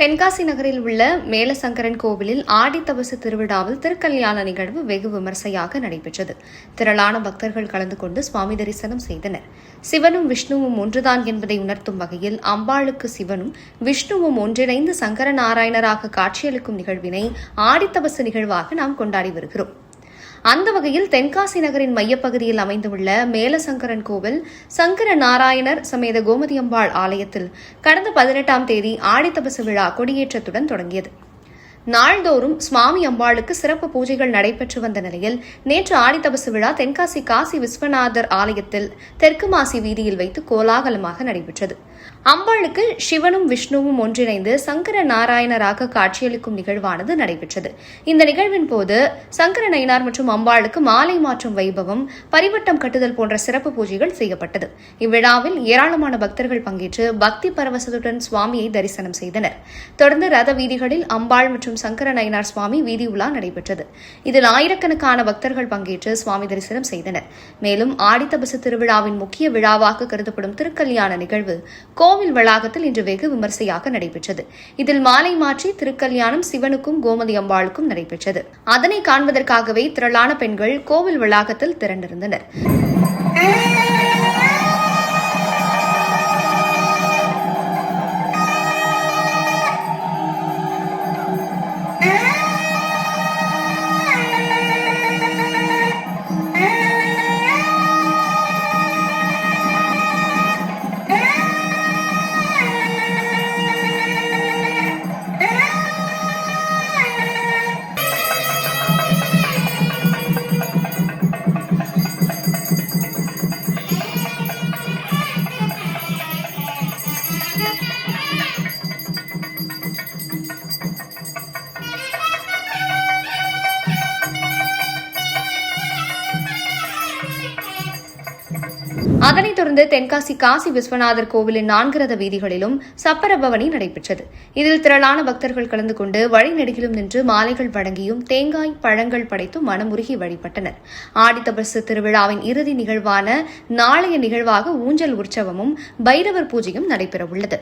தென்காசி நகரில் உள்ள மேலசங்கரன் கோவிலில் ஆடித்தபசு திருவிழாவில் திருக்கல்யாண நிகழ்வு வெகு விமர்சையாக நடைபெற்றது. திரளான பக்தர்கள் கலந்து கொண்டு சுவாமி தரிசனம் செய்தனர். சிவனும் விஷ்ணுவும் ஒன்றுதான் என்பதை உணர்த்தும் வகையில் அம்பாளுக்கு சிவனும் விஷ்ணுவும் ஒன்றிணைந்து சங்கர நாராயணராக காட்சியளிக்கும் நிகழ்வினை ஆடித்தபசு நிகழ்வாக நாம் கொண்டாடி வருகிறோம். அந்த வகையில் தென்காசி நகரின் மையப்பகுதியில் அமைந்துள்ள மேலசங்கரன் கோவில் சங்கர நாராயணர் சமேத கோமதியம்பாள் ஆலயத்தில் கடந்த 18ஆம் தேதி ஆடித்தபசு விழா கொடியேற்றத்துடன் தொடங்கியது. நாள்தோறும் சுவாமி அம்பாளுக்கு சிறப்பு பூஜைகள் நடைபெற்று வந்த நிலையில் நேற்று ஆடித்தபசு விழா தென்காசி காசி விஸ்வநாதர் ஆலயத்தில் தெற்கு மாசி வீதியில் வைத்து கோலாகலமாக நடைபெற்றது. அம்பாளுக்கு சிவனும் விஷ்ணுவும் ஒன்றிணைந்து சங்கர நாராயணராக காட்சியளிக்கும் நிகழ்வானது நடைபெற்றது. இந்த நிகழ்வின் போது சங்கர நயினார் மற்றும் அம்பாளுக்கு மாலை மாற்றும் வைபவம், பரிவட்டம் கட்டுதல் போன்ற சிறப்பு பூஜைகள் செய்யப்பட்டது. இவ்விழாவில் ஏராளமான பக்தர்கள் பங்கேற்று பக்தி பரவசத்துடன் சுவாமியை தரிசனம் செய்தனர். தொடர்ந்து ரத வீதிகளில் அம்பாள் மற்றும் சங்கர நயினார் சுவாமி வீதி உலா நடைபெற்றது. இதில் ஆயிரக்கணக்கான பக்தர்கள் பங்கேற்று சுவாமி தரிசனம் செய்தனர். மேலும் ஆடித்தபசு திருவிழாவின் முக்கிய விழாவாக கருதப்படும் திருக்கல்யாண நிகழ்வு கோவில் வளாகத்தில் இன்று வெகு விமர்சையாக நடைபெற்றது. இதில் மாலை மாற்றி திருக்கல்யாணம் சிவனுக்கும் கோமதி அம்பாளுக்கும் நடைபெற்றது. அதனை காண்பதற்காகவே திரளான பெண்கள் கோவில் வளாகத்தில் திரண்டிருந்தனர். அதனைத் தொடர்ந்து தென்காசி காசி விஸ்வநாதர் கோவிலின் 4 ரத வீதிகளிலும் சப்பரபவனி நடைபெற்றது. இதில் திரளான பக்தர்கள் கலந்து கொண்டு வழிநெடுகிலும் நின்று மாலைகள் வழங்கியும் தேங்காய் பழங்கள் படைத்தும் மனமுருகி வழிபட்டனர். ஆடித்தபசு திருவிழாவின் இறுதி நிகழ்வான நாளைய நிகழ்வாக ஊஞ்சல் உற்சவமும் பைரவர் பூஜையும் நடைபெறவுள்ளது.